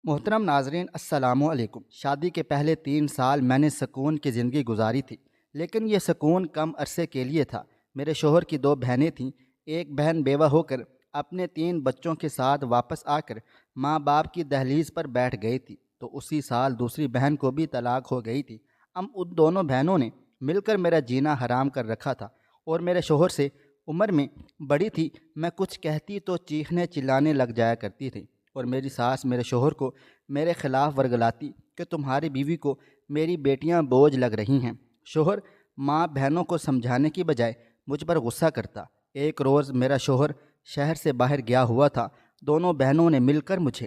محترم ناظرین السلام علیکم۔ شادی کے پہلے 3 سال میں نے سکون کی زندگی گزاری تھی، لیکن یہ سکون کم عرصے کے لیے تھا۔ میرے شوہر کی 2 بہنیں تھیں۔ ایک بہن بیوہ ہو کر اپنے 3 بچوں کے ساتھ واپس آ کر ماں باپ کی دہلیز پر بیٹھ گئی تھی، تو اسی سال دوسری بہن کو بھی طلاق ہو گئی تھی۔ اب ان دونوں بہنوں نے مل کر میرا جینا حرام کر رکھا تھا، اور میرے شوہر سے عمر میں بڑی تھی۔ میں کچھ کہتی تو چیخنے چلانے لگ جایا کرتی تھی، اور میری ساس میرے شوہر کو میرے خلاف ورگلاتی کہ تمہاری بیوی کو میری بیٹیاں بوجھ لگ رہی ہیں۔ شوہر ماں بہنوں کو سمجھانے کی بجائے مجھ پر غصہ کرتا۔ ایک روز میرا شوہر شہر سے باہر گیا ہوا تھا۔ دونوں بہنوں نے مل کر مجھے،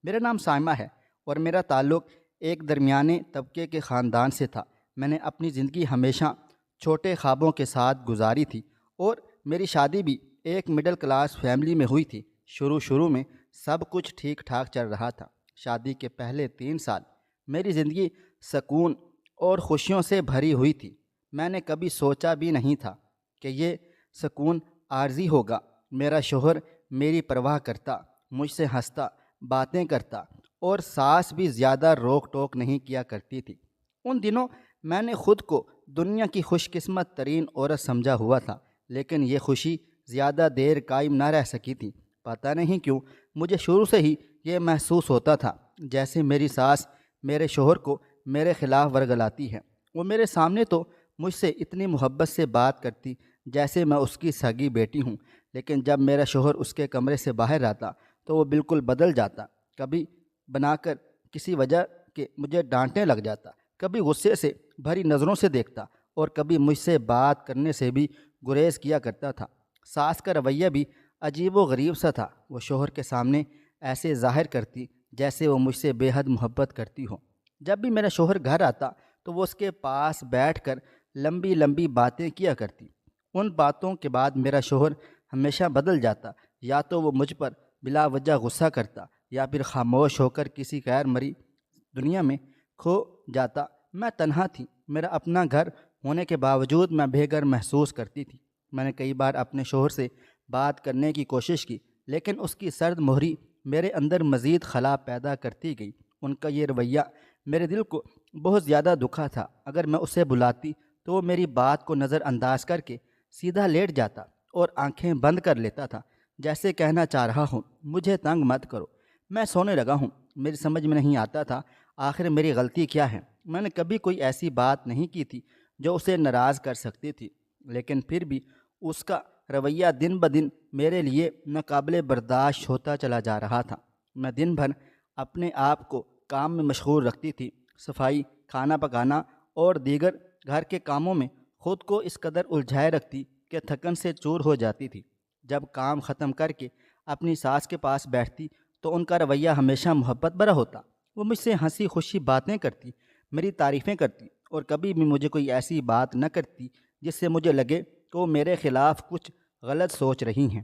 میرا نام سائمہ ہے اور میرا تعلق ایک درمیانے طبقے کے خاندان سے تھا۔ میں نے اپنی زندگی ہمیشہ چھوٹے خوابوں کے ساتھ گزاری تھی، اور میری شادی بھی ایک مڈل کلاس فیملی میں ہوئی تھی۔ شروع میں سب کچھ ٹھیک ٹھاک چل رہا تھا۔ شادی کے پہلے 3 سال میری زندگی سکون اور خوشیوں سے بھری ہوئی تھی۔ میں نے کبھی سوچا بھی نہیں تھا کہ یہ سکون عارضی ہوگا۔ میرا شوہر میری پرواہ کرتا، مجھ سے ہنستا، باتیں کرتا، اور ساس بھی زیادہ روک ٹوک نہیں کیا کرتی تھی۔ ان دنوں میں نے خود کو دنیا کی خوش قسمت ترین عورت سمجھا ہوا تھا، لیکن یہ خوشی زیادہ دیر قائم نہ رہ سکی تھی۔ پتہ نہیں کیوں مجھے شروع سے ہی یہ محسوس ہوتا تھا جیسے میری ساس میرے شوہر کو میرے خلاف ورگلاتی ہے۔ وہ میرے سامنے تو مجھ سے اتنی محبت سے بات کرتی جیسے میں اس کی سگی بیٹی ہوں، لیکن جب میرا شوہر اس کے کمرے سے باہر آتا تو وہ بالکل بدل جاتا۔ کبھی بنا کر کسی وجہ کے مجھے ڈانٹنے لگ جاتا، کبھی غصے سے بھری نظروں سے دیکھتا، اور کبھی مجھ سے بات کرنے سے بھی گریز کیا کرتا تھا۔ ساس کا رویہ بھی عجیب و غریب سا تھا۔ وہ شوہر کے سامنے ایسے ظاہر کرتی جیسے وہ مجھ سے بے حد محبت کرتی ہو۔ جب بھی میرا شوہر گھر آتا تو وہ اس کے پاس بیٹھ کر لمبی لمبی باتیں کیا کرتی۔ ان باتوں کے بعد میرا شوہر ہمیشہ بدل جاتا۔ یا تو وہ مجھ پر بلا وجہ غصہ کرتا، یا پھر خاموش ہو کر کسی غیر مری دنیا میں کھو جاتا۔ میں تنہا تھی۔ میرا اپنا گھر ہونے کے باوجود میں بے گھر محسوس کرتی تھی۔ میں نے کئی بار اپنے شوہر سے بات کرنے کی کوشش کی، لیکن اس کی سرد مہری میرے اندر مزید خلا پیدا کرتی گئی۔ ان کا یہ رویہ میرے دل کو بہت زیادہ دکھا تھا۔ اگر میں اسے بلاتی تو وہ میری بات کو نظر انداز کر کے سیدھا لیٹ جاتا اور آنکھیں بند کر لیتا تھا، جیسے کہنا چاہ رہا ہوں مجھے تنگ مت کرو، میں سونے لگا ہوں۔ میری سمجھ میں نہیں آتا تھا آخر میری غلطی کیا ہے۔ میں نے کبھی کوئی ایسی بات نہیں کی تھی جو اسے ناراض کر سکتی تھی، لیکن پھر بھی اس کا رویہ دن بدن میرے لیے ناقابل برداشت ہوتا چلا جا رہا تھا۔ میں دن بھر اپنے آپ کو کام میں مشغول رکھتی تھی، صفائی، کھانا پکانا اور دیگر گھر کے کاموں میں خود کو اس قدر الجھائے رکھتی کہ تھکن سے چور ہو جاتی تھی۔ جب کام ختم کر کے اپنی ساس کے پاس بیٹھتی تو ان کا رویہ ہمیشہ محبت بھرا ہوتا۔ وہ مجھ سے ہنسی خوشی باتیں کرتی، میری تعریفیں کرتی، اور کبھی بھی مجھے کوئی ایسی بات نہ کرتی جس سے مجھے لگے کہ وہ میرے خلاف کچھ غلط سوچ رہی ہیں۔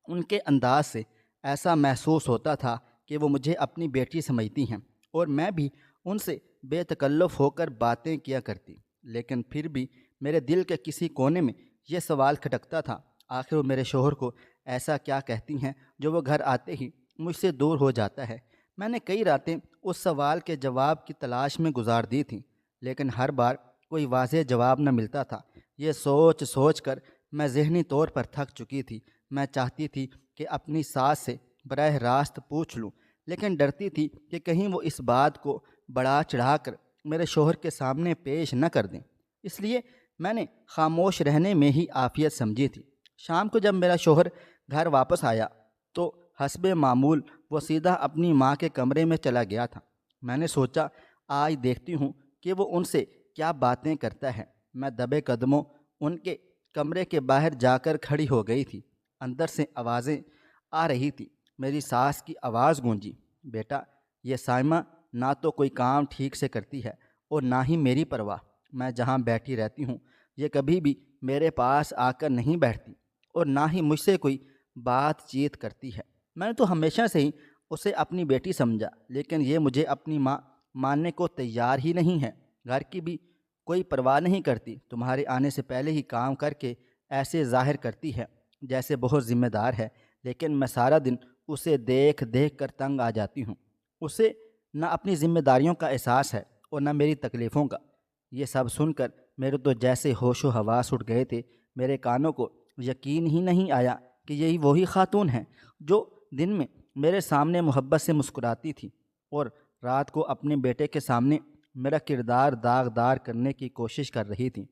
ان کے انداز سے ایسا محسوس ہوتا تھا کہ وہ مجھے اپنی بیٹی سمجھتی ہیں، اور میں بھی ان سے بے تکلف ہو کر باتیں کیا کرتی۔ لیکن پھر بھی میرے دل کے کسی کونے میں یہ سوال کھٹکتا تھا، آخر وہ میرے شوہر کو ایسا کیا کہتی ہیں جو وہ گھر آتے ہی مجھ سے دور ہو جاتا ہے۔ میں نے کئی راتیں اس سوال کے جواب کی تلاش میں گزار دی تھیں، لیکن ہر بار کوئی واضح جواب نہ ملتا تھا۔ یہ سوچ سوچ کر میں ذہنی طور پر تھک چکی تھی۔ میں چاہتی تھی کہ اپنی ساس سے براہ راست پوچھ لوں، لیکن ڈرتی تھی کہ کہیں وہ اس بات کو بڑھا چڑھا کر میرے شوہر کے سامنے پیش نہ کر دیں۔ اس لیے میں نے خاموش رہنے میں ہی عافیت سمجھی تھی۔ شام کو جب میرا شوہر گھر واپس آیا تو حسب معمول وہ سیدھا اپنی ماں کے کمرے میں چلا گیا تھا۔ میں نے سوچا آج دیکھتی ہوں کہ وہ ان سے کیا باتیں کرتا ہے۔ میں دبے قدموں ان کے کمرے کے باہر جا کر کھڑی ہو گئی تھی۔ اندر سے آوازیں آ رہی تھی۔ میری ساس کی آواز گونجی، بیٹا یہ سائمہ نہ تو کوئی کام ٹھیک سے کرتی ہے اور نہ ہی میری پرواہ۔ میں جہاں بیٹھی رہتی ہوں یہ کبھی بھی میرے پاس آ کر نہیں بیٹھتی، اور نہ ہی مجھ سے کوئی بات چیت کرتی ہے۔ میں نے تو ہمیشہ سے ہی اسے اپنی بیٹی سمجھا، لیکن یہ مجھے اپنی ماں ماننے کو تیار ہی نہیں ہے۔ گھر کی بھی کوئی پرواہ نہیں کرتی، تمہارے آنے سے پہلے ہی کام کر کے ایسے ظاہر کرتی ہے جیسے بہت ذمہ دار ہے، لیکن میں سارا دن اسے دیکھ دیکھ کر تنگ آ جاتی ہوں۔ اسے نہ اپنی ذمہ داریوں کا احساس ہے اور نہ میری تکلیفوں کا۔ یہ سب سن کر میرے تو جیسے ہوش و حواس اٹھ گئے تھے۔ میرے کانوں کو یقین ہی نہیں آیا کہ یہی وہی خاتون ہیں جو دن میں میرے سامنے محبت سے مسکراتی تھی اور رات کو اپنے بیٹے کے سامنے میرا کردار داغدار کرنے کی کوشش کر رہی تھی۔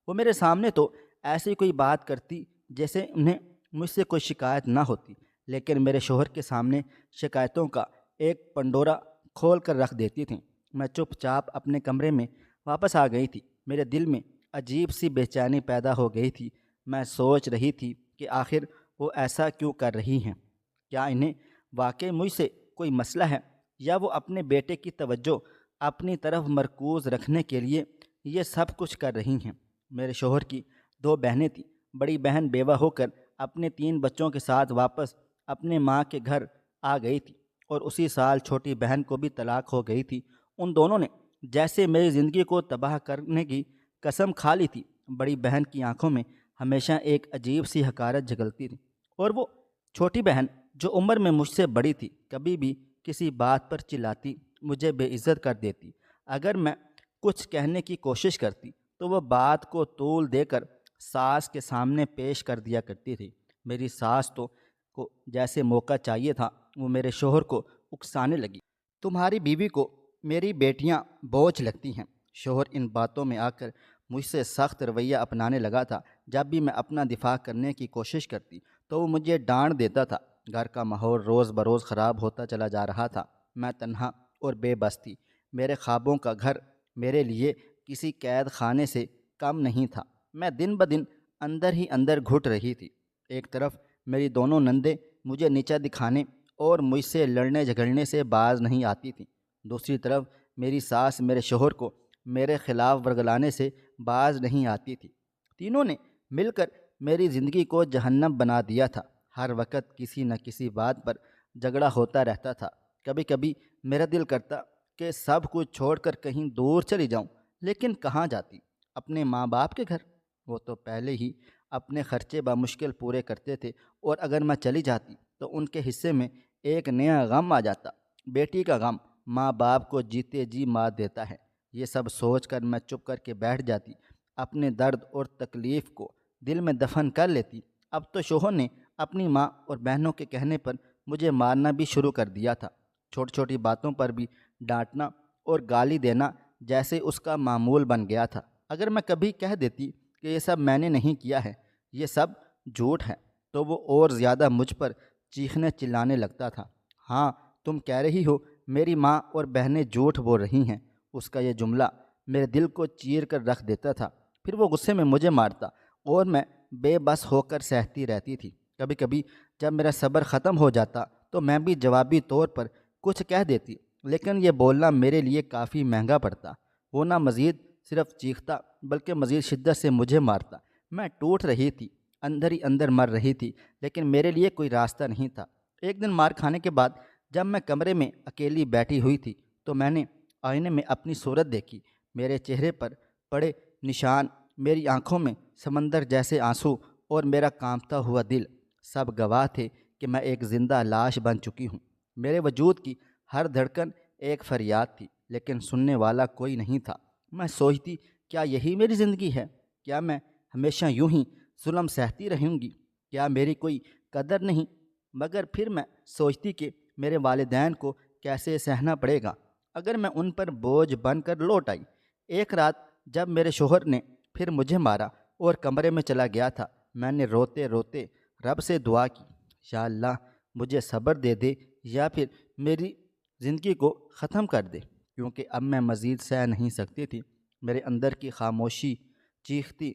وہ میرے سامنے تو ایسی کوئی بات کرتی جیسے انہیں مجھ سے کوئی شکایت نہ ہوتی، لیکن میرے شوہر کے سامنے شکایتوں کا ایک پنڈورا کھول کر رکھ دیتی تھیں۔ میں چپ چاپ اپنے کمرے میں واپس آ گئی تھی۔ میرے دل میں عجیب سی بے چینی پیدا ہو گئی تھی۔ میں سوچ رہی تھی کہ آخر وہ ایسا کیوں کر رہی ہیں؟ کیا انہیں واقعی مجھ سے کوئی مسئلہ ہے، یا وہ اپنے بیٹے کی توجہ اپنی طرف مرکوز رکھنے کے لیے یہ سب کچھ کر رہی ہیں؟ میرے شوہر کی 2 بہنیں تھیں۔ بڑی بہن بیوہ ہو کر اپنے 3 بچوں کے ساتھ واپس اپنے ماں کے گھر آ گئی تھی اور اسی سال چھوٹی بہن کو بھی طلاق ہو گئی تھی۔ ان دونوں نے جیسے میری زندگی کو تباہ کرنے کی قسم کھا لی تھی۔ بڑی بہن کی آنکھوں میں ہمیشہ ایک عجیب سی حقارت جھلکتی تھی، اور وہ چھوٹی بہن جو عمر میں مجھ سے بڑی تھی کبھی بھی کسی بات پر چلاتی، مجھے بے عزت کر دیتی۔ اگر میں کچھ کہنے کی کوشش کرتی تو وہ بات کو طول دے کر ساس کے سامنے پیش کر دیا کرتی تھی۔ میری ساس تو کو جیسے موقع چاہیے تھا وہ میرے شوہر کو اکسانے لگی۔ تمہاری بیوی کو میری بیٹیاں بوجھ لگتی ہیں۔ شوہر ان باتوں میں آ کر مجھ سے سخت رویہ اپنانے لگا تھا۔ جب بھی میں اپنا دفاع کرنے کی کوشش کرتی تو وہ مجھے ڈانٹ دیتا تھا۔ گھر کا ماحول روز بروز خراب ہوتا چلا جا رہا تھا۔ میں تنہا اور بے بس تھی۔ میرے خوابوں کا گھر میرے لیے کسی قید خانے سے کم نہیں تھا۔ میں دن بدن اندر ہی اندر گھٹ رہی تھی۔ ایک طرف میری دونوں نندیں مجھے نیچا دکھانے اور مجھ سے لڑنے جھگڑنے سے باز نہیں آتی تھیں، دوسری طرف میری ساس میرے شوہر کو میرے خلاف ورگلانے سے باز نہیں آتی تھی۔ تینوں نے مل کر میری زندگی کو جہنم بنا دیا تھا۔ ہر وقت کسی نہ کسی بات پر جھگڑا ہوتا رہتا تھا۔ کبھی کبھی میرا دل کرتا کہ سب کچھ چھوڑ کر کہیں دور چلی جاؤں، لیکن کہاں جاتی؟ اپنے ماں باپ کے گھر؟ وہ تو پہلے ہی اپنے خرچے بمشکل پورے کرتے تھے، اور اگر میں چلی جاتی تو ان کے حصے میں ایک نیا غم آ جاتا۔ بیٹی کا غم ماں باپ کو جیتے جی مار دیتا ہے۔ یہ سب سوچ کر میں چپ کر کے بیٹھ جاتی، اپنے درد اور تکلیف کو دل میں دفن کر لیتی۔ اب تو شوہر نے اپنی ماں اور بہنوں کے کہنے پر مجھے مارنا بھی شروع کر دیا تھا۔ چھوٹی چھوٹی باتوں پر بھی ڈانٹنا اور گالی دینا جیسے اس کا معمول بن گیا تھا۔ اگر میں کبھی کہہ دیتی کہ یہ سب میں نے نہیں کیا ہے، یہ سب جھوٹ ہے، تو وہ اور زیادہ مجھ پر چیخنے چلانے لگتا تھا۔ ہاں، تم کہہ رہی ہو میری ماں اور بہنیں جھوٹ بول رہی ہیں۔ اس کا یہ جملہ میرے دل کو چیر کر رکھ دیتا تھا۔ پھر وہ غصے میں مجھے مارتا اور میں بے بس ہو کر سہتی رہتی تھی۔ کبھی کبھی جب میرا صبر ختم ہو جاتا تو میں بھی جوابی طور پر کچھ کہہ دیتی، لیکن یہ بولنا میرے لیے کافی مہنگا پڑتا۔ وہ نہ مزید صرف چیختا بلکہ مزید شدت سے مجھے مارتا۔ میں ٹوٹ رہی تھی، اندر ہی اندر مر رہی تھی، لیکن میرے لیے کوئی راستہ نہیں تھا۔ ایک دن مار کھانے کے بعد جب میں کمرے میں اکیلی بیٹھی ہوئی تھی تو میں نے آئینے میں اپنی صورت دیکھی۔ میرے چہرے پر پڑے نشان، میری آنکھوں میں سمندر جیسے آنسو اور میرا کانپتا ہوا دل سب گواہ تھے کہ میں ایک زندہ لاش بن چکی ہوں۔ میرے وجود کی ہر دھڑکن ایک فریاد تھی، لیکن سننے والا کوئی نہیں تھا۔ میں سوچتی، کیا یہی میری زندگی ہے؟ کیا میں ہمیشہ یوں ہی ظلم سہتی رہوں گی؟ کیا میری کوئی قدر نہیں؟ مگر پھر میں سوچتی کہ میرے والدین کو کیسے سہنا پڑے گا اگر میں ان پر بوجھ بن کر لوٹ آئی۔ ایک رات جب میرے شوہر نے پھر مجھے مارا اور کمرے میں چلا گیا تھا، میں نے روتے روتے رب سے دعا کی، یا اللہ مجھے صبر دے دے یا پھر میری زندگی کو ختم کر دے، کیونکہ اب میں مزید سہ نہیں سکتی تھی۔ میرے اندر کی خاموشی چیختی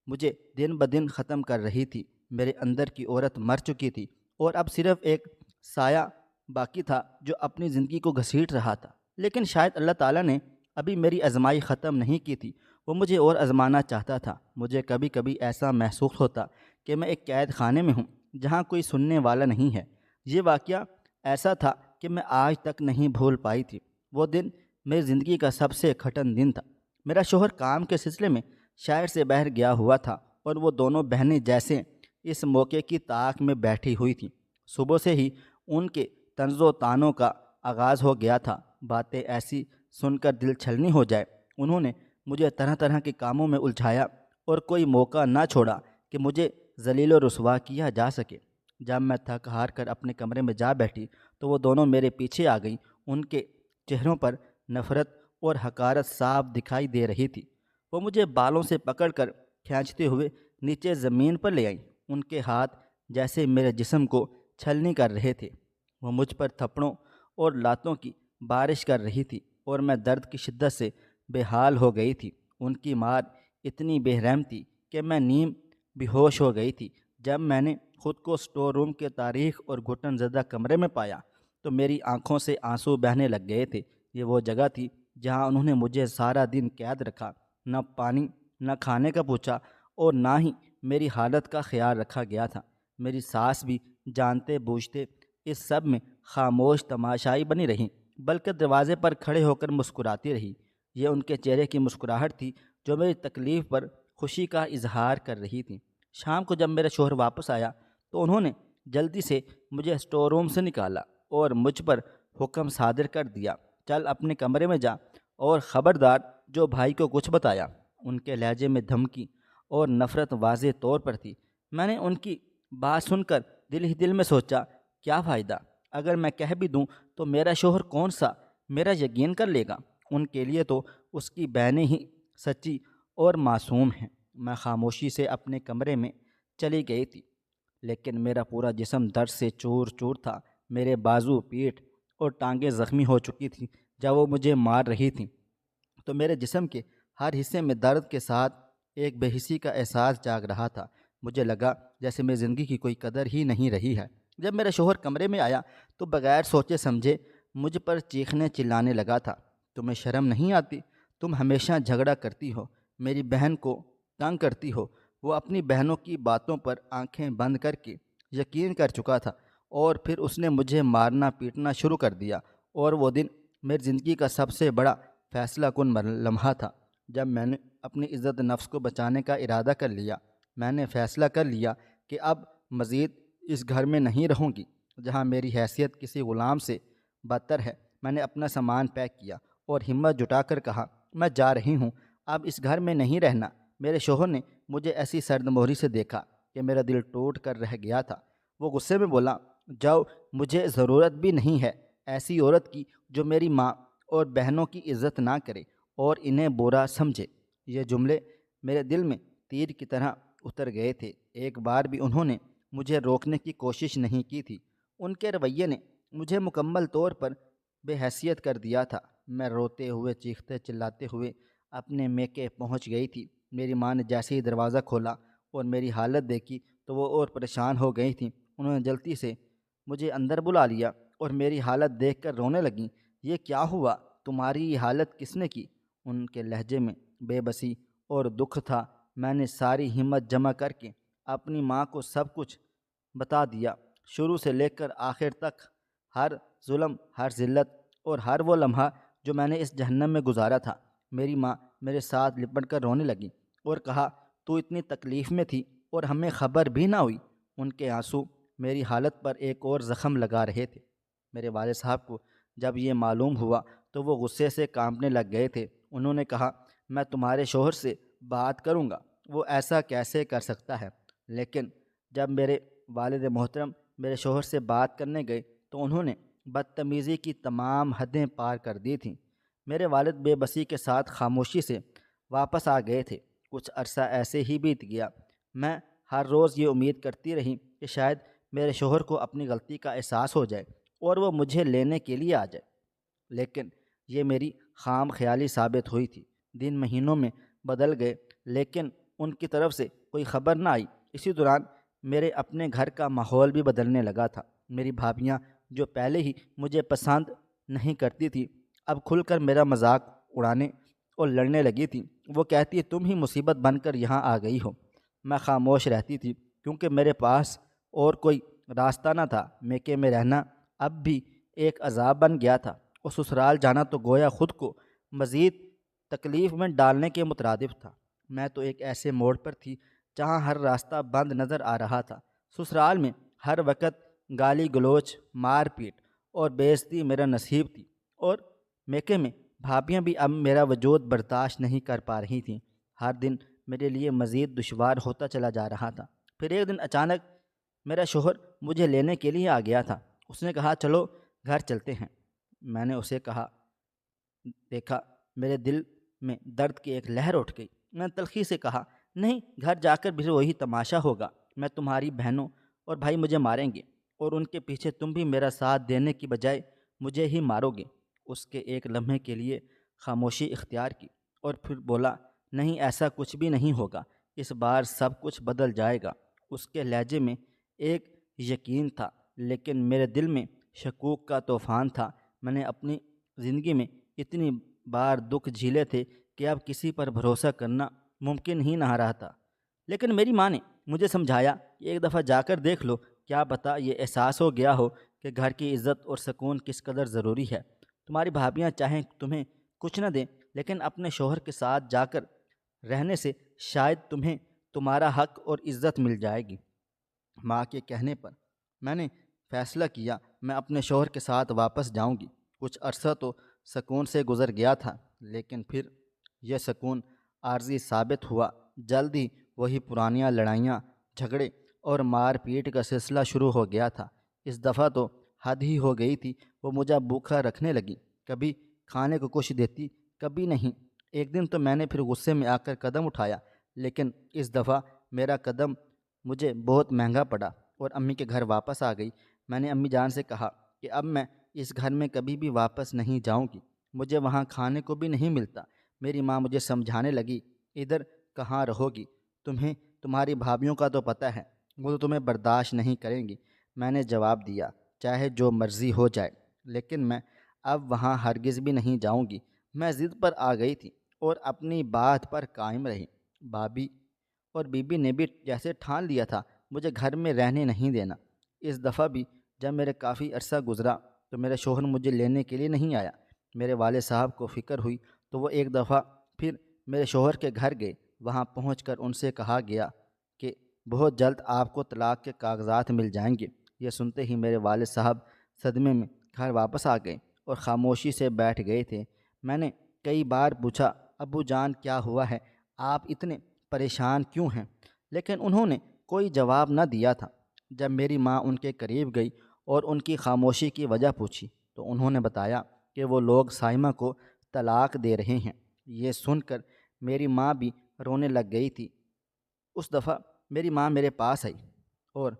مجھے دن بدن ختم کر رہی تھی۔ میرے اندر کی عورت مر چکی تھی اور اب صرف ایک سایہ باقی تھا جو اپنی زندگی کو گھسیٹ رہا تھا۔ لیکن شاید اللہ تعالیٰ نے ابھی میری آزمائی ختم نہیں کی تھی، وہ مجھے اور آزمانا چاہتا تھا۔ مجھے کبھی کبھی ایسا محسوس ہوتا کہ میں ایک قید خانے میں ہوں جہاں کوئی سننے والا نہیں ہے۔ یہ واقعہ ایسا تھا کہ میں آج تک نہیں بھول پائی تھی۔ وہ دن میری زندگی کا سب سے کٹھن دن تھا۔ میرا شوہر کام کے سلسلے میں شہر سے باہر گیا ہوا تھا اور وہ دونوں بہنیں جیسے اس موقع کی طاق میں بیٹھی ہوئی تھیں۔ صبح سے ہی ان کے طنز و طعنوں کا آغاز ہو گیا تھا۔ باتیں ایسی سن کر دل چھلنی ہو جائے۔ انہوں نے مجھے طرح طرح کے کاموں میں الجھایا اور کوئی موقع نہ چھوڑا کہ مجھے ذلیل و رسوا کیا جا سکے۔ جب میں تھک ہار کر اپنے کمرے میں جا بیٹھی تو وہ دونوں میرے پیچھے آ گئیں۔ ان کے چہروں پر نفرت اور حقارت صاف دکھائی دے رہی تھی۔ وہ مجھے بالوں سے پکڑ کر کھینچتے ہوئے نیچے زمین پر لے آئیں۔ ان کے ہاتھ جیسے میرے جسم کو چھلنی کر رہے تھے۔ وہ مجھ پر تھپڑوں اور لاتوں کی بارش کر رہی تھی اور میں درد کی شدت سے بے حال ہو گئی تھی۔ ان کی مار اتنی بے رحم تھی کہ میں نیم بے ہوش ہو گئی تھی۔ جب میں نے خود کو اسٹور روم کے تاریک اور گھٹن زدہ کمرے میں پایا تو میری آنکھوں سے آنسو بہنے لگ گئے تھے۔ یہ وہ جگہ تھی جہاں انہوں نے مجھے سارا دن قید رکھا۔ نہ پانی نہ کھانے کا پوچھا اور نہ ہی میری حالت کا خیال رکھا گیا تھا۔ میری ساس بھی جانتے بوجھتے اس سب میں خاموش تماشائی بنی رہی، بلکہ دروازے پر کھڑے ہو کر مسکراتی رہی۔ یہ ان کے چہرے کی مسکراہٹ تھی جو میری تکلیف پر خوشی کا اظہار کر رہی تھی۔ شام کو جب میرا شوہر واپس آیا تو انہوں نے جلدی سے مجھے اسٹور روم سے نکالا اور مجھ پر حکم صادر کر دیا، چل اپنے کمرے میں جا اور خبردار جو بھائی کو کچھ بتایا۔ ان کے لہجے میں دھمکی اور نفرت واضح طور پر تھی۔ میں نے ان کی بات سن کر دل ہی دل میں سوچا، کیا فائدہ؟ اگر میں کہہ بھی دوں تو میرا شوہر کون سا میرا یقین کر لے گا؟ ان کے لیے تو اس کی بہنیں ہی سچی اور معصوم ہیں۔ میں خاموشی سے اپنے کمرے میں چلی گئی تھی، لیکن میرا پورا جسم درد سے چور چور تھا۔ میرے بازو، پیٹھ اور ٹانگیں زخمی ہو چکی تھیں۔ جب وہ مجھے مار رہی تھیں تو میرے جسم کے ہر حصے میں درد کے ساتھ ایک بے حسی کا احساس جاگ رہا تھا۔ مجھے لگا جیسے میری زندگی کی کوئی قدر ہی نہیں رہی ہے۔ جب میرا شوہر کمرے میں آیا تو بغیر سوچے سمجھے مجھ پر چیخنے چلانے لگا تھا، تمہیں شرم نہیں آتی؟ تم ہمیشہ جھگڑا کرتی ہو، میری بہن کو تنگ کرتی ہو۔ وہ اپنی بہنوں کی باتوں پر آنکھیں بند کر کے یقین کر چکا تھا اور پھر اس نے مجھے مارنا پیٹنا شروع کر دیا۔ اور وہ دن میری زندگی کا سب سے بڑا فیصلہ کن لمحہ تھا۔ جب میں نے اپنی عزت نفس کو بچانے کا ارادہ کر لیا، میں نے فیصلہ کر لیا کہ اب مزید اس گھر میں نہیں رہوں گی جہاں میری حیثیت کسی غلام سے بدتر ہے۔ میں نے اپنا سامان پیک کیا اور ہمت جٹا کر کہا، میں جا رہی ہوں، اب اس گھر میں نہیں رہنا۔ میرے شوہر نے مجھے ایسی سرد مہری سے دیکھا کہ میرا دل ٹوٹ کر رہ گیا تھا۔ وہ غصے میں بولا، جاؤ، مجھے ضرورت بھی نہیں ہے ایسی عورت کی جو میری ماں اور بہنوں کی عزت نہ کرے اور انہیں برا سمجھے۔ یہ جملے میرے دل میں تیر کی طرح اتر گئے تھے۔ ایک بار بھی انہوں نے مجھے روکنے کی کوشش نہیں کی تھی۔ ان کے رویے نے مجھے مکمل طور پر بے حیثیت کر دیا تھا۔ میں روتے ہوئے چیختے چلاتے ہوئے اپنے میکے پہنچ گئی تھی۔ میری ماں نے جیسے ہی دروازہ کھولا اور میری حالت دیکھی تو وہ اور پریشان ہو گئی تھیں۔ انہوں نے جلدی سے مجھے اندر بلا لیا اور میری حالت دیکھ کر رونے لگیں۔ یہ کیا ہوا؟ تمہاری یہ حالت کس نے کی؟ ان کے لہجے میں بے بسی اور دکھ تھا۔ میں نے ساری ہمت جمع کر کے اپنی ماں کو سب کچھ بتا دیا، شروع سے لے کر آخر تک، ہر ظلم، ہر ذلت اور ہر وہ لمحہ جو میں نے اس جہنم میں گزارا تھا۔ میری ماں میرے ساتھ لپٹ کر رونے لگی اور کہا، تو اتنی تکلیف میں تھی اور ہمیں خبر بھی نہ ہوئی۔ ان کے آنسو میری حالت پر ایک اور زخم لگا رہے تھے۔ میرے والد صاحب کو جب یہ معلوم ہوا تو وہ غصے سے کانپنے لگ گئے تھے۔ انہوں نے کہا، میں تمہارے شوہر سے بات کروں گا، وہ ایسا کیسے کر سکتا ہے؟ لیکن جب میرے والد محترم میرے شوہر سے بات کرنے گئے تو انہوں نے بدتمیزی کی تمام حدیں پار کر دی تھیں۔ میرے والد بے بسی کے ساتھ خاموشی سے واپس آ گئے تھے۔ کچھ عرصہ ایسے ہی بیت گیا۔ میں ہر روز یہ امید کرتی رہی کہ شاید میرے شوہر کو اپنی غلطی کا احساس ہو جائے اور وہ مجھے لینے کے لیے آ جائے، لیکن یہ میری خام خیالی ثابت ہوئی تھی۔ دن مہینوں میں بدل گئے لیکن ان کی طرف سے کوئی خبر نہ آئی۔ اسی دوران میرے اپنے گھر کا ماحول بھی بدلنے لگا تھا۔ میری بھابیاں جو پہلے ہی مجھے پسند نہیں کرتی تھی اب کھل کر میرا مذاق اڑانے اور لڑنے لگی تھیں۔ وہ کہتی، تم ہی مصیبت بن کر یہاں آ گئی ہو۔ میں خاموش رہتی تھی کیونکہ میرے پاس اور کوئی راستہ نہ تھا۔ میکے میں رہنا اب بھی ایک عذاب بن گیا تھا اور سسرال جانا تو گویا خود کو مزید تکلیف میں ڈالنے کے مترادف تھا۔ میں تو ایک ایسے موڑ پر تھی جہاں ہر راستہ بند نظر آ رہا تھا۔ سسرال میں ہر وقت گالی گلوچ، مار پیٹ اور بےعزتی میرا نصیب تھی، اور میکے میں بھابیاں بھی اب میرا وجود برداشت نہیں کر پا رہی تھیں۔ ہر دن میرے لیے مزید دشوار ہوتا چلا جا رہا تھا۔ پھر ایک دن اچانک میرا شوہر مجھے لینے کے لیے آ گیا تھا۔ اس نے کہا چلو گھر چلتے ہیں۔ میں نے اسے دیکھا، میرے دل میں درد کی ایک لہر اٹھ گئی۔ میں نے تلخی سے کہا نہیں، گھر جا کر بھی وہی تماشا ہوگا، میں تمہاری بہنوں اور بھائی مجھے ماریں گے، اور ان کے پیچھے تم بھی میرا ساتھ دینے کی بجائے مجھے ہی مارو گے۔ اس کے ایک لمحے کے لیے خاموشی اختیار کی اور پھر بولا نہیں، ایسا کچھ بھی نہیں ہوگا، اس بار سب کچھ بدل جائے گا۔ اس کے لہجے میں ایک یقین تھا، لیکن میرے دل میں شکوک کا طوفان تھا۔ میں نے اپنی زندگی میں اتنی بار دکھ جھیلے تھے کہ اب کسی پر بھروسہ کرنا ممکن ہی نہ رہا تھا، لیکن میری ماں نے مجھے سمجھایا کہ ایک دفعہ جا کر دیکھ لو، کیا پتہ یہ احساس ہو گیا ہو کہ گھر کی عزت اور سکون کس قدر ضروری ہے۔ تمہاری بھابیاں چاہیں تمہیں کچھ نہ دیں، لیکن اپنے شوہر کے ساتھ جا کر رہنے سے شاید تمہیں تمہارا حق اور عزت مل جائے گی۔ ماں کے کہنے پر میں نے فیصلہ کیا میں اپنے شوہر کے ساتھ واپس جاؤں گی۔ کچھ عرصہ تو سکون سے گزر گیا تھا، لیکن پھر یہ سکون عارضی ثابت ہوا۔ جلد ہی وہی پرانیاں لڑائیاں، جھگڑے اور مار پیٹ کا سلسلہ شروع ہو گیا تھا۔ اس دفعہ تو حد ہی ہو گئی تھی، وہ مجھے بھوکا رکھنے لگی، کبھی کھانے کو کچھ دیتی، کبھی نہیں۔ ایک دن تو میں نے پھر غصے میں آ کر قدم اٹھایا، لیکن اس دفعہ میرا قدم مجھے بہت مہنگا پڑا اور امی کے گھر واپس آ گئی۔ میں نے امی جان سے کہا کہ اب میں اس گھر میں کبھی بھی واپس نہیں جاؤں گی، مجھے وہاں کھانے کو بھی نہیں ملتا۔ میری ماں مجھے سمجھانے لگی ادھر کہاں رہو گی، تمہیں تمہاری بھابھیوں کا تو پتہ ہے، وہ تو تمہیں برداشت نہیں کریں گی۔ میں نے جواب دیا چاہے جو مرضی ہو جائے، لیکن میں اب وہاں ہرگز بھی نہیں جاؤں گی۔ میں ضد پر آ گئی تھی اور اپنی بات پر قائم رہی۔ بھابھی اور بی بی نے بھی جیسے ٹھان لیا تھا مجھے گھر میں رہنے نہیں دینا۔ اس دفعہ بھی جب میرے کافی عرصہ گزرا تو میرا شوہر مجھے لینے کے لیے نہیں آیا۔ میرے والد صاحب کو فکر ہوئی تو وہ ایک دفعہ پھر میرے شوہر کے گھر گئے۔ وہاں پہنچ کر ان سے کہا گیا کہ بہت جلد آپ کو طلاق کے کاغذات مل جائیں گے۔ یہ سنتے ہی میرے والد صاحب صدمے میں گھر واپس آ گئے اور خاموشی سے بیٹھ گئے تھے۔ میں نے کئی بار پوچھا ابو جان کیا ہوا ہے، آپ اتنے پریشان کیوں ہیں، لیکن انہوں نے کوئی جواب نہ دیا تھا۔ جب میری ماں ان کے قریب گئی اور ان کی خاموشی کی وجہ پوچھی تو انہوں نے بتایا کہ وہ لوگ سائمہ کو طلاق دے رہے ہیں۔ یہ سن کر میری ماں بھی رونے لگ گئی تھی۔ اس دفعہ میری ماں میرے پاس آئی اور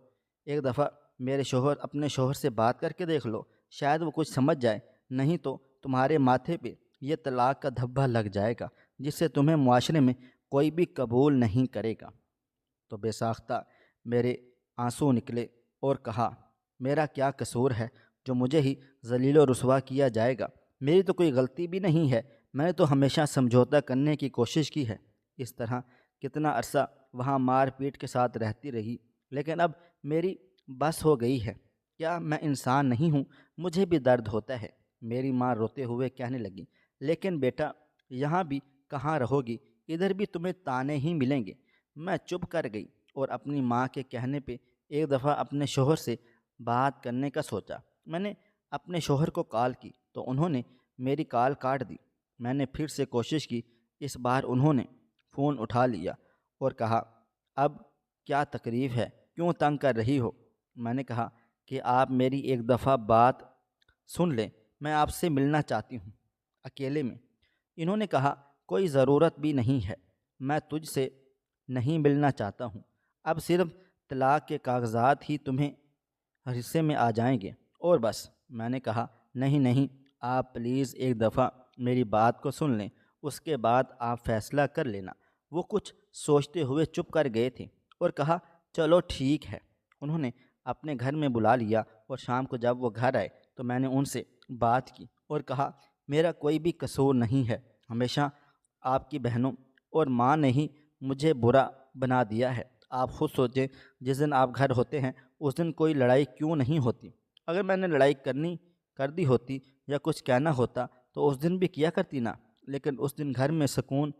ایک دفعہ میرے شوہر اپنے شوہر سے بات کر کے دیکھ لو، شاید وہ کچھ سمجھ جائے، نہیں تو تمہارے ماتھے پہ یہ طلاق کا دھبا لگ جائے گا جس سے تمہیں معاشرے میں کوئی بھی قبول نہیں کرے گا۔ تو بے ساختہ میرے آنسو نکلے اور کہا میرا کیا قصور ہے جو مجھے ہی ذلیل و رسوا کیا جائے گا، میری تو کوئی غلطی بھی نہیں ہے، میں نے تو ہمیشہ سمجھوتہ کرنے کی کوشش کی ہے۔ اس طرح کتنا عرصہ وہاں مار پیٹ کے ساتھ رہتی رہی، لیکن اب میری بس ہو گئی ہے۔ کیا میں انسان نہیں ہوں؟ مجھے بھی درد ہوتا ہے۔ میری ماں روتے ہوئے کہنے لگی لیکن بیٹا یہاں بھی کہاں رہو گی، ادھر بھی تمہیں تانے ہی ملیں گے۔ میں چپ کر گئی اور اپنی ماں کے کہنے پہ ایک دفعہ اپنے شوہر سے بات کرنے کا سوچا۔ میں نے اپنے شوہر کو کال کی تو انہوں نے میری کال کاٹ دی۔ میں نے پھر سے کوشش کی، اس بار انہوں نے فون اٹھا لیا اور کہا اب کیا تکلیف ہے، کیوں تنگ کر رہی ہو؟ میں نے کہا کہ آپ میری ایک دفعہ بات سن لیں، میں آپ سے ملنا چاہتی ہوں اکیلے میں۔ انہوں نے کہا کوئی ضرورت بھی نہیں ہے، میں تجھ سے نہیں ملنا چاہتا ہوں، اب صرف طلاق کے کاغذات ہی تمہیں حصے میں آ جائیں گے اور بس۔ میں نے کہا نہیں نہیں، آپ پلیز ایک دفعہ میری بات کو سن لیں، اس کے بعد آپ فیصلہ کر لینا۔ وہ کچھ سوچتے ہوئے چپ کر گئے تھے اور کہا چلو ٹھیک ہے۔ انہوں نے اپنے گھر میں بلا لیا اور شام کو جب وہ گھر آئے تو میں نے ان سے بات کی اور کہا میرا کوئی بھی قصور نہیں ہے، ہمیشہ آپ کی بہنوں اور ماں نے ہی مجھے برا بنا دیا ہے۔ آپ خود سوچیں، جس دن آپ گھر ہوتے ہیں اس دن کوئی لڑائی کیوں نہیں ہوتی؟ اگر میں نے لڑائی کر دی ہوتی یا کچھ کہنا ہوتا تو اس دن بھی کیا کرتی نا، لیکن اس دن گھر میں سکون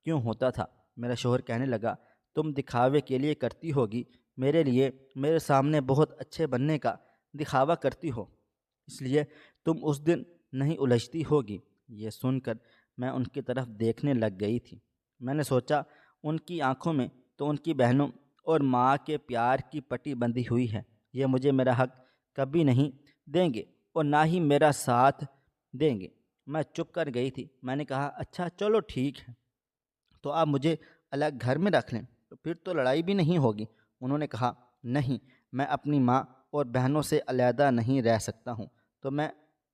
کیوں ہوتا تھا؟ میرا شوہر کہنے لگا تم دکھاوے کے لیے کرتی ہوگی، میرے لیے میرے سامنے بہت اچھے بننے کا دکھاوا کرتی ہو، اس لیے تم اس دن نہیں الجھتی ہوگی۔ یہ سن کر میں ان کی طرف دیکھنے لگ گئی تھی۔ میں نے سوچا ان کی آنکھوں میں تو ان کی بہنوں اور ماں کے پیار کی پٹی بندھی ہوئی ہے۔ یہ مجھے میرا حق کبھی نہیں دیں گے اور نہ ہی میرا ساتھ دیں گے۔ میں چپ کر گئی تھی۔ میں نے کہا اچھا چلو ٹھیک ہے، تو آپ مجھے الگ گھر میں رکھ لیں، تو پھر تو لڑائی بھی نہیں ہوگی۔ انہوں نے کہا نہیں، میں اپنی ماں اور بہنوں سے علیحدہ نہیں رہ سکتا ہوں، تو میں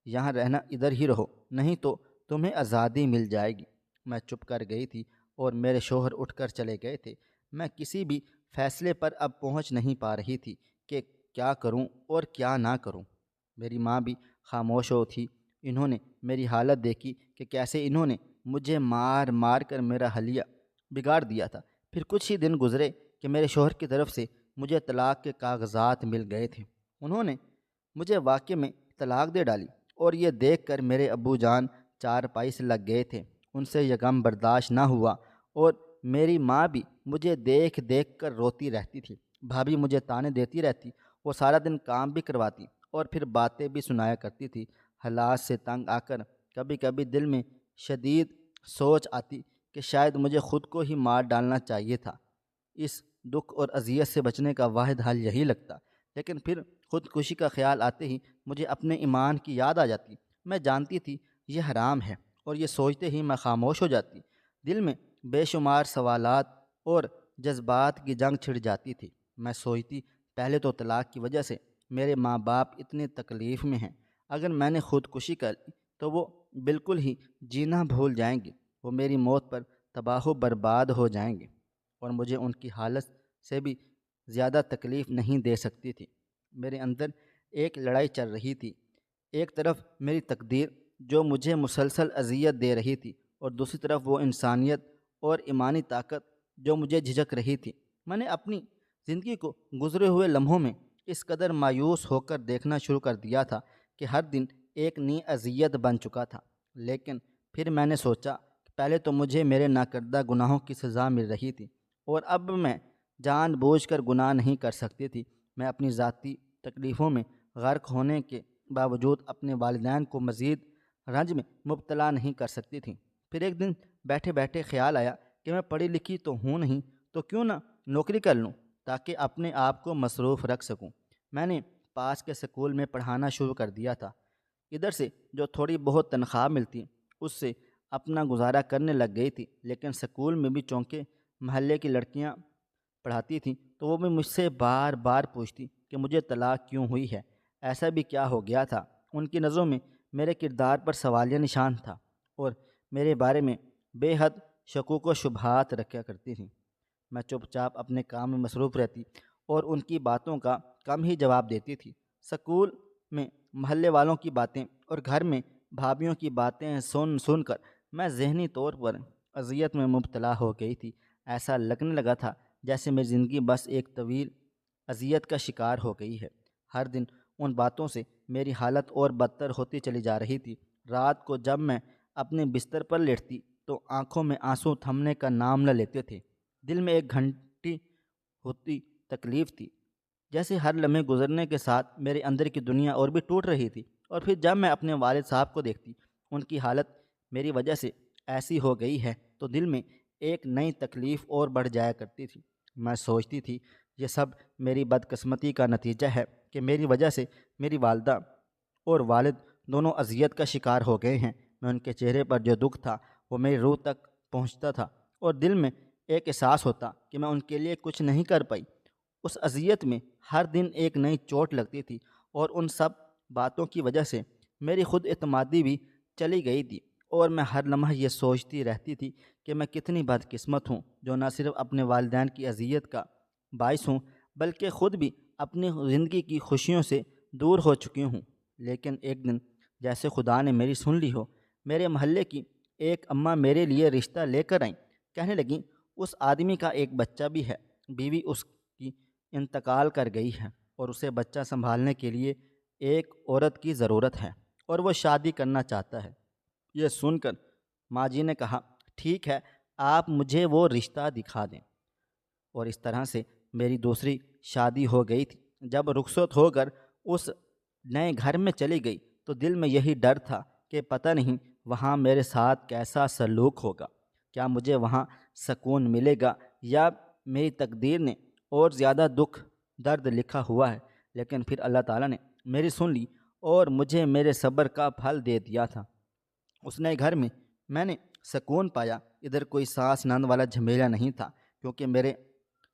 یہاں رہنا ادھر ہی رہو، نہیں تو تمہیں آزادی مل جائے گی۔ میں چپ کر گئی تھی اور میرے شوہر اٹھ کر چلے گئے تھے۔ میں کسی بھی فیصلے پر اب پہنچ نہیں پا رہی تھی کہ کیا کروں اور کیا نہ کروں۔ میری ماں بھی خاموش ہو تھی۔ انہوں نے میری حالت دیکھی کہ کیسے انہوں نے مجھے مار مار کر میرا حلیہ بگاڑ دیا تھا۔ پھر کچھ ہی دن گزرے کہ میرے شوہر کی طرف سے مجھے طلاق کے کاغذات مل گئے تھے۔ انہوں نے مجھے واقعے میں طلاق دے ڈالی اور یہ دیکھ کر میرے ابو جان چارپائی سے لگ گئے تھے۔ ان سے یہ غم برداشت نہ ہوا اور میری ماں بھی مجھے دیکھ دیکھ کر روتی رہتی تھی۔ بھابھی مجھے تانے دیتی رہتی، وہ سارا دن کام بھی کرواتی اور پھر باتیں بھی سنایا کرتی تھی۔ حالات سے تنگ آ کر کبھی کبھی دل میں شدید سوچ آتی کہ شاید مجھے خود کو ہی مار ڈالنا چاہیے تھا۔ اس دکھ اور اذیت سے بچنے کا واحد حل یہی لگتا، لیکن پھر خودکشی کا خیال آتے ہی مجھے اپنے ایمان کی یاد آ جاتی۔ میں جانتی تھی یہ حرام ہے اور یہ سوچتے ہی میں خاموش ہو جاتی۔ دل میں بے شمار سوالات اور جذبات کی جنگ چھڑ جاتی تھی۔ میں سوچتی پہلے تو طلاق کی وجہ سے میرے ماں باپ اتنی تکلیف میں ہیں، اگر میں نے خودکشی کر لی تو وہ بالکل ہی جینا بھول جائیں گے، وہ میری موت پر تباہ و برباد ہو جائیں گے اور مجھے ان کی حالت سے بھی زیادہ تکلیف نہیں دے سکتی تھی۔ میرے اندر ایک لڑائی چل رہی تھی، ایک طرف میری تقدیر جو مجھے مسلسل اذیت دے رہی تھی اور دوسری طرف وہ انسانیت اور ایمانی طاقت جو مجھے جھجک رہی تھی۔ میں نے اپنی زندگی کو گزرے ہوئے لمحوں میں اس قدر مایوس ہو کر دیکھنا شروع کر دیا تھا کہ ہر دن ایک نئی اذیت بن چکا تھا۔ لیکن پھر میں نے سوچا کہ پہلے تو مجھے میرے ناکردہ گناہوں کی سزا مل رہی تھی اور اب میں جان بوجھ کر گناہ نہیں کر سکتی تھی۔ میں اپنی ذاتی تکلیفوں میں غرق ہونے کے باوجود اپنے والدین کو مزید رنج میں مبتلا نہیں کر سکتی تھی۔ پھر ایک دن بیٹھے بیٹھے خیال آیا کہ میں پڑھی لکھی تو ہوں نہیں، تو کیوں نہ نوکری کر لوں تاکہ اپنے آپ کو مصروف رکھ سکوں۔ میں نے پاس کے اسکول میں پڑھانا شروع کر دیا تھا۔ ادھر سے جو تھوڑی بہت تنخواہ ملتی اس سے اپنا گزارا کرنے لگ گئی تھی، لیکن اسکول میں بھی چونکہ محلے کی لڑکیاں پڑھاتی تھیں تو وہ بھی مجھ سے بار بار پوچھتی کہ مجھے طلاق کیوں ہوئی ہے، ایسا بھی کیا ہو گیا تھا۔ ان کی نظروں میں میرے کردار پر سوالیہ نشان تھا اور میرے بارے میں بے حد شکوک و شبہات رکھا کرتی تھیں۔ میں چپ چاپ اپنے کام میں مصروف رہتی اور ان کی باتوں کا کم ہی جواب دیتی تھی۔ سکول میں محلے والوں کی باتیں اور گھر میں بھابھیوں کی باتیں سن سن کر میں ذہنی طور پر اذیت میں مبتلا ہو گئی تھی۔ ایسا لگنے لگا تھا جیسے میری زندگی بس ایک طویل اذیت کا شکار ہو گئی ہے۔ ہر دن ان باتوں سے میری حالت اور بدتر ہوتی چلی جا رہی تھی۔ رات کو جب میں اپنے بستر پر لیٹتی تو آنکھوں میں آنسو تھمنے کا نام نہ لیتے تھے۔ دل میں ایک گھنٹی ہوتی تکلیف تھی، جیسے ہر لمحے گزرنے کے ساتھ میرے اندر کی دنیا اور بھی ٹوٹ رہی تھی۔ اور پھر جب میں اپنے والد صاحب کو دیکھتی، ان کی حالت میری وجہ سے ایسی ہو گئی ہے، تو دل میں ایک نئی تکلیف اور بڑھ جایا کرتی تھی۔ میں سوچتی تھی یہ سب میری بدقسمتی کا نتیجہ ہے کہ میری وجہ سے میری والدہ اور والد دونوں اذیت کا شکار ہو گئے ہیں۔ میں ان کے چہرے پر جو دکھ تھا وہ میری روح تک پہنچتا تھا اور دل میں ایک احساس ہوتا کہ میں ان کے لیے کچھ نہیں کر پائی۔ اس اذیت میں ہر دن ایک نئی چوٹ لگتی تھی اور ان سب باتوں کی وجہ سے میری خود اعتمادی بھی چلی گئی تھی اور میں ہر لمحہ یہ سوچتی رہتی تھی کہ میں کتنی بدقسمت ہوں جو نہ صرف اپنے والدین کی اذیت کا باعث ہوں بلکہ خود بھی اپنی زندگی کی خوشیوں سے دور ہو چکی ہوں۔ لیکن ایک دن جیسے خدا نے میری سن لی ہو، میرے محلے کی ایک اماں میرے لیے رشتہ لے کر آئیں۔ کہنے لگیں اس آدمی کا ایک بچہ بھی ہے، بیوی اس کی انتقال کر گئی ہے اور اسے بچہ سنبھالنے کے لیے ایک عورت کی ضرورت ہے اور وہ شادی کرنا چاہتا ہے۔ یہ سن کر ماں جی نے کہا ٹھیک ہے، آپ مجھے وہ رشتہ دکھا دیں، اور اس طرح سے میری دوسری شادی ہو گئی تھی۔ جب رخصت ہو کر اس نئے گھر میں چلی گئی تو دل میں یہی ڈر تھا کہ پتہ نہیں وہاں میرے ساتھ کیسا سلوک ہوگا، کیا مجھے وہاں سکون ملے گا یا میری تقدیر نے اور زیادہ دکھ درد لکھا ہوا ہے۔ لیکن پھر اللہ تعالیٰ نے میری سن لی اور مجھے میرے صبر کا پھل دے دیا تھا۔ اس نئے گھر میں میں نے سکون پایا۔ ادھر کوئی ساس نند والا جھمیلا نہیں تھا، کیونکہ میرے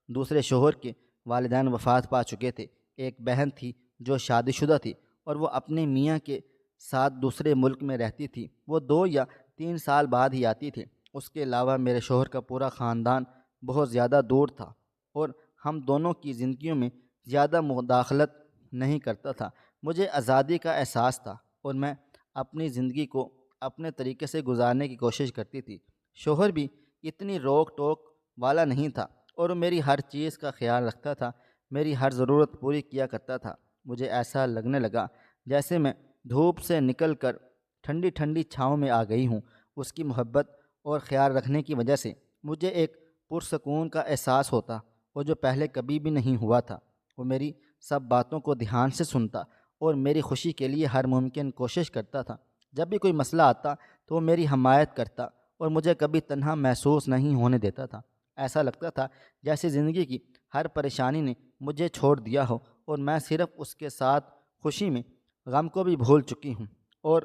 دوسرے شوہر کے والدین وفات پا چکے تھے۔ ایک بہن تھی جو شادی شدہ تھی اور وہ اپنے میاں کے ساتھ دوسرے ملک میں رہتی تھی، وہ 2 یا 3 سال بعد ہی آتی تھی۔ اس کے علاوہ میرے شوہر کا پورا خاندان بہت زیادہ دور تھا اور ہم دونوں کی زندگیوں میں زیادہ مداخلت نہیں کرتا تھا۔ مجھے آزادی کا احساس تھا اور میں اپنی زندگی کو اپنے طریقے سے گزارنے کی کوشش کرتی تھی۔ شوہر بھی اتنی روک ٹوک والا نہیں تھا اور وہ میری ہر چیز کا خیال رکھتا تھا، میری ہر ضرورت پوری کیا کرتا تھا۔ مجھے ایسا لگنے لگا جیسے میں دھوپ سے نکل کر ٹھنڈی ٹھنڈی چھاؤں میں آ گئی ہوں۔ اس کی محبت اور خیال رکھنے کی وجہ سے مجھے ایک پرسکون کا احساس ہوتا اور جو پہلے کبھی بھی نہیں ہوا تھا۔ وہ میری سب باتوں کو دھیان سے سنتا اور میری خوشی کے لیے ہر ممکن کوشش کرتا تھا۔ جب بھی کوئی مسئلہ آتا تو وہ میری حمایت کرتا اور مجھے کبھی تنہا محسوس نہیں ہونے دیتا تھا۔ ایسا لگتا تھا جیسے زندگی کی ہر پریشانی نے مجھے چھوڑ دیا ہو اور میں صرف اس کے ساتھ خوشی میں غم کو بھی بھول چکی ہوں، اور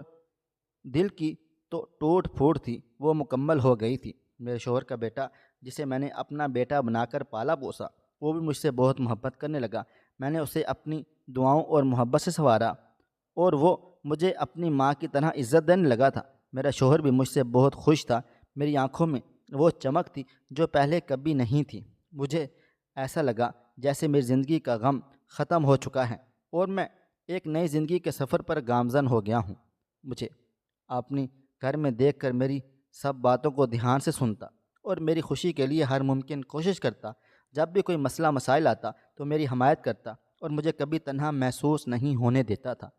دل کی تو ٹوٹ پھوٹ تھی وہ مکمل ہو گئی تھی۔ میرے شوہر کا بیٹا، جسے میں نے اپنا بیٹا بنا کر پالا پوسا، وہ بھی مجھ سے بہت محبت کرنے لگا۔ میں نے اسے اپنی دعاؤں اور محبت سے سنوارا اور وہ مجھے اپنی ماں کی طرح عزت دینے لگا تھا۔ میرا شوہر بھی مجھ سے بہت خوش تھا۔ میری آنکھوں میں وہ چمک تھی جو پہلے کبھی نہیں تھی۔ مجھے ایسا لگا جیسے میری زندگی کا غم ختم ہو چکا ہے اور میں ایک نئی زندگی کے سفر پر گامزن ہو گیا ہوں۔ مجھے اپنی گھر میں دیکھ کر میری سب باتوں کو دھیان سے سنتا اور میری خوشی کے لیے ہر ممکن کوشش کرتا۔ جب بھی کوئی مسئلہ مسائل آتا تو میری حمایت کرتا اور مجھے کبھی تنہا محسوس نہیں ہونے دیتا تھا۔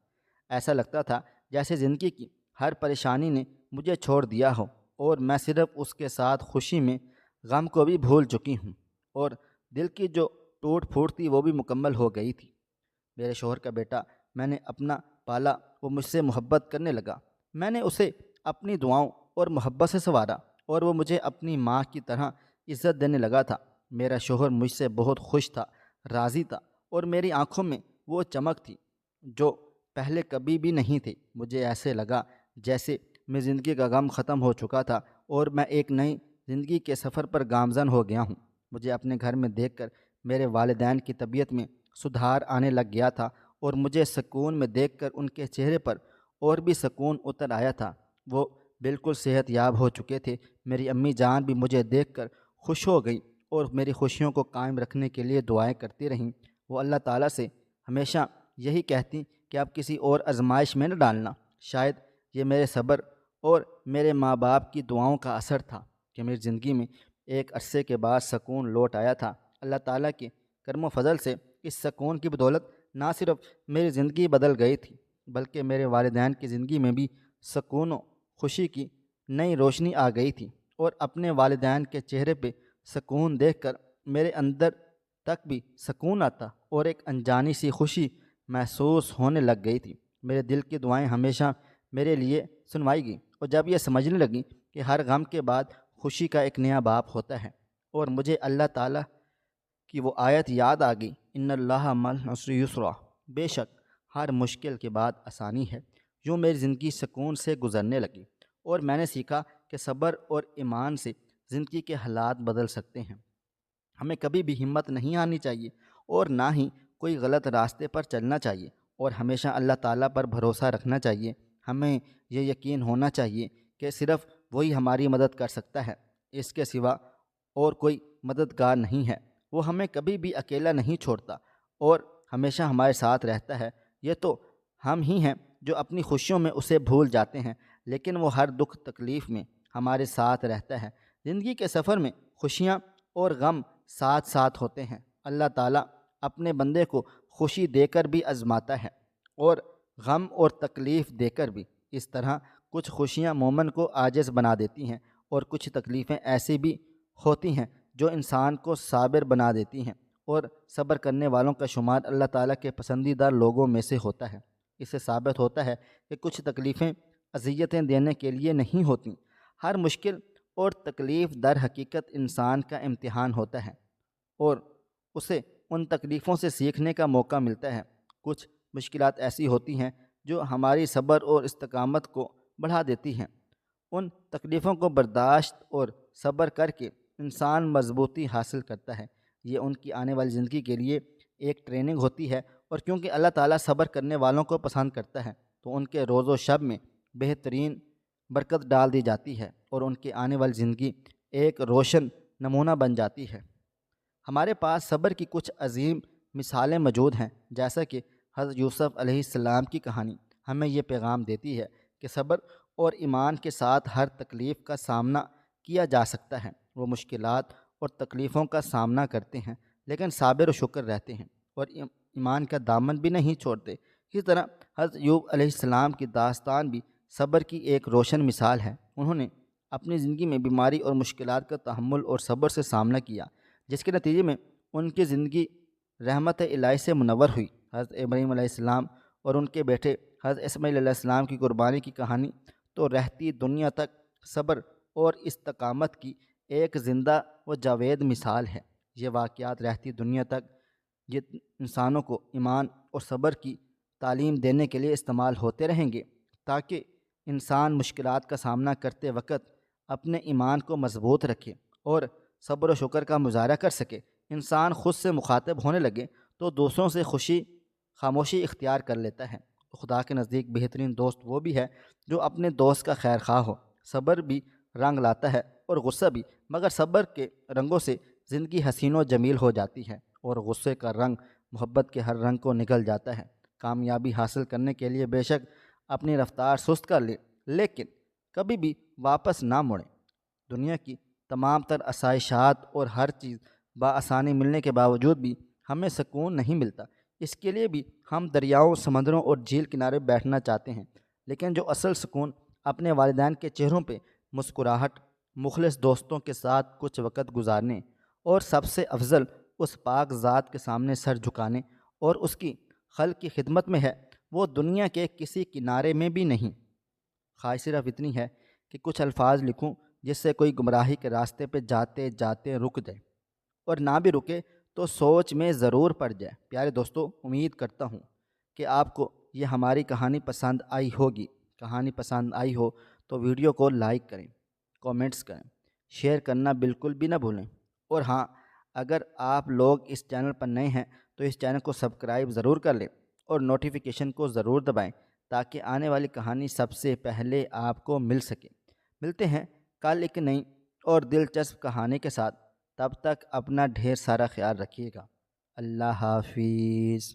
ایسا لگتا تھا جیسے زندگی کی ہر پریشانی نے مجھے چھوڑ دیا ہو اور میں صرف اس کے ساتھ خوشی میں غم کو بھی بھول چکی ہوں، اور دل کی جو ٹوٹ پھوٹ تھی وہ بھی مکمل ہو گئی تھی۔ میرے شوہر کا بیٹا میں نے اپنا پالا، وہ مجھ سے محبت کرنے لگا۔ میں نے اسے اپنی دعاؤں اور محبت سے سنوارا اور وہ مجھے اپنی ماں کی طرح عزت دینے لگا تھا۔ میرا شوہر مجھ سے بہت خوش تھا، راضی تھا اور میری آنکھوں میں وہ چمک تھی جو پہلے کبھی بھی نہیں تھی۔ مجھے ایسے لگا جیسے میری زندگی کا غم ختم ہو چکا تھا اور میں ایک نئی زندگی کے سفر پر گامزن ہو گیا ہوں۔ مجھے اپنے گھر میں دیکھ کر میرے والدین کی طبیعت میں سدھار آنے لگ گیا تھا اور مجھے سکون میں دیکھ کر ان کے چہرے پر اور بھی سکون اتر آیا تھا۔ وہ بالکل صحت یاب ہو چکے تھے۔ میری امی جان بھی مجھے دیکھ کر خوش ہو گئی اور میری خوشیوں کو قائم رکھنے کے لیے دعائیں کرتی رہیں۔ وہ اللہ تعالیٰ سے ہمیشہ یہی کہتی کہ اب کسی اور آزمائش میں نہ ڈالنا۔ شاید یہ میرے صبر اور میرے ماں باپ کی دعاؤں کا اثر تھا کہ میری زندگی میں ایک عرصے کے بعد سکون لوٹ آیا تھا۔ اللہ تعالیٰ کے کرم و فضل سے اس سکون کی بدولت نہ صرف میری زندگی بدل گئی تھی بلکہ میرے والدین کی زندگی میں بھی سکون و خوشی کی نئی روشنی آ گئی تھی، اور اپنے والدین کے چہرے پہ سکون دیکھ کر میرے اندر تک بھی سکون آتا اور ایک انجانی سی خوشی محسوس ہونے لگ گئی تھی۔ میرے دل کی دعائیں ہمیشہ میرے لیے سنوائی گئیں، اور جب یہ سمجھنے لگی کہ ہر غم کے بعد خوشی کا ایک نیا باب ہوتا ہے، اور مجھے اللہ تعالیٰ کی وہ آیت یاد آ گئی، ان اللہ مع العسر یسرا، بے شک ہر مشکل کے بعد آسانی ہے۔ یوں میری زندگی سکون سے گزرنے لگی اور میں نے سیکھا کہ صبر اور ایمان سے زندگی کے حالات بدل سکتے ہیں۔ ہمیں کبھی بھی ہمت نہیں ہارنی چاہیے اور نہ ہی کوئی غلط راستے پر چلنا چاہیے، اور ہمیشہ اللہ تعالیٰ پر بھروسہ رکھنا چاہیے۔ ہمیں یہ یقین ہونا چاہیے کہ صرف وہی ہماری مدد کر سکتا ہے، اس کے سوا اور کوئی مددگار نہیں ہے۔ وہ ہمیں کبھی بھی اکیلا نہیں چھوڑتا اور ہمیشہ ہمارے ساتھ رہتا ہے۔ یہ تو ہم ہی ہیں جو اپنی خوشیوں میں اسے بھول جاتے ہیں، لیکن وہ ہر دکھ تکلیف میں ہمارے ساتھ رہتا ہے۔ زندگی کے سفر میں خوشیاں اور غم ساتھ ساتھ ہوتے ہیں۔ اللہ تعالیٰ اپنے بندے کو خوشی دے کر بھی آزماتا ہے اور غم اور تکلیف دے کر بھی۔ اس طرح کچھ خوشیاں مومن کو عاجز بنا دیتی ہیں اور کچھ تکلیفیں ایسی بھی ہوتی ہیں جو انسان کو صابر بنا دیتی ہیں، اور صبر کرنے والوں کا شمار اللہ تعالیٰ کے پسندیدہ لوگوں میں سے ہوتا ہے۔ اس سے ثابت ہوتا ہے کہ کچھ تکلیفیں اذیتیں دینے کے لیے نہیں ہوتیں۔ ہر مشکل اور تکلیف در حقیقت انسان کا امتحان ہوتا ہے اور اسے ان تکلیفوں سے سیکھنے کا موقع ملتا ہے۔ کچھ مشکلات ایسی ہوتی ہیں جو ہماری صبر اور استقامت کو بڑھا دیتی ہیں۔ ان تکلیفوں کو برداشت اور صبر کر کے انسان مضبوطی حاصل کرتا ہے۔ یہ ان کی آنے والی زندگی کے لیے ایک ٹریننگ ہوتی ہے، اور کیونکہ اللہ تعالیٰ صبر کرنے والوں کو پسند کرتا ہے تو ان کے روز و شب میں بہترین برکت ڈال دی جاتی ہے اور ان کی آنے والی زندگی ایک روشن نمونہ بن جاتی ہے۔ ہمارے پاس صبر کی کچھ عظیم مثالیں موجود ہیں، جیسا کہ حضرت یوسف علیہ السلام کی کہانی ہمیں یہ پیغام دیتی ہے کہ صبر اور ایمان کے ساتھ ہر تکلیف کا سامنا کیا جا سکتا ہے۔ وہ مشکلات اور تکلیفوں کا سامنا کرتے ہیں لیکن صابر و شکر رہتے ہیں اور ایمان کا دامن بھی نہیں چھوڑتے۔ اسی طرح حضرت ایوب علیہ السلام کی داستان بھی صبر کی ایک روشن مثال ہے۔ انہوں نے اپنی زندگی میں بیماری اور مشکلات کا تحمل اور صبر سے سامنا کیا، جس کے نتیجے میں ان کی زندگی رحمت الہی سے منور ہوئی۔ حضرت ابراہیم علیہ السلام اور ان کے بیٹے حضرت اسماعیل علیہ السلام کی قربانی کی کہانی تو رہتی دنیا تک صبر اور استقامت کی ایک زندہ و جاوید مثال ہے۔ یہ واقعات رہتی دنیا تک انسانوں کو ایمان اور صبر کی تعلیم دینے کے لیے استعمال ہوتے رہیں گے، تاکہ انسان مشکلات کا سامنا کرتے وقت اپنے ایمان کو مضبوط رکھے اور صبر و شکر کا مظاہرہ کر سکے۔ انسان خود سے مخاطب ہونے لگے تو دوسروں سے خاموشی اختیار کر لیتا ہے۔ خدا کے نزدیک بہترین دوست وہ بھی ہے جو اپنے دوست کا خیر خواہ ہو۔ صبر بھی رنگ لاتا ہے اور غصہ بھی، مگر صبر کے رنگوں سے زندگی حسین و جمیل ہو جاتی ہے اور غصے کا رنگ محبت کے ہر رنگ کو نگل جاتا ہے۔ کامیابی حاصل کرنے کے لیے بے شک اپنی رفتار سست کر لیں، لیکن کبھی بھی واپس نہ مڑیں۔ دنیا کی تمام تر آسائشات اور ہر چیز بآسانی ملنے کے باوجود بھی ہمیں سکون نہیں ملتا۔ اس کے لیے بھی ہم دریاؤں، سمندروں اور جھیل کنارے بیٹھنا چاہتے ہیں، لیکن جو اصل سکون اپنے والدین کے چہروں پہ مسکراہٹ، مخلص دوستوں کے ساتھ کچھ وقت گزارنے اور سب سے افضل اس پاک ذات کے سامنے سر جھکانے اور اس کی خلق کی خدمت میں ہے، وہ دنیا کے کسی کنارے میں بھی نہیں۔ خواہش صرف اتنی ہے کہ کچھ الفاظ لکھوں جس سے کوئی گمراہی کے راستے پہ جاتے جاتے رک جائے، اور نہ بھی رکے تو سوچ میں ضرور پڑ جائے۔ پیارے دوستو، امید کرتا ہوں کہ آپ کو یہ ہماری کہانی پسند آئی ہوگی۔ کہانی پسند آئی ہو تو ویڈیو کو لائک کریں، کومنٹس کریں، شیئر کرنا بالکل بھی نہ بھولیں، اور ہاں، اگر آپ لوگ اس چینل پر نئے ہیں تو اس چینل کو سبسکرائب ضرور کر لیں اور نوٹیفیکیشن کو ضرور دبائیں تاکہ آنے والی کہانی سب سے پہلے آپ کو مل سکے۔ ملتے ہیں کل ایک نئی اور دلچسپ کہانی کے ساتھ۔ تب تک اپنا ڈھیر سارا خیال رکھیے گا۔ اللہ حافظ۔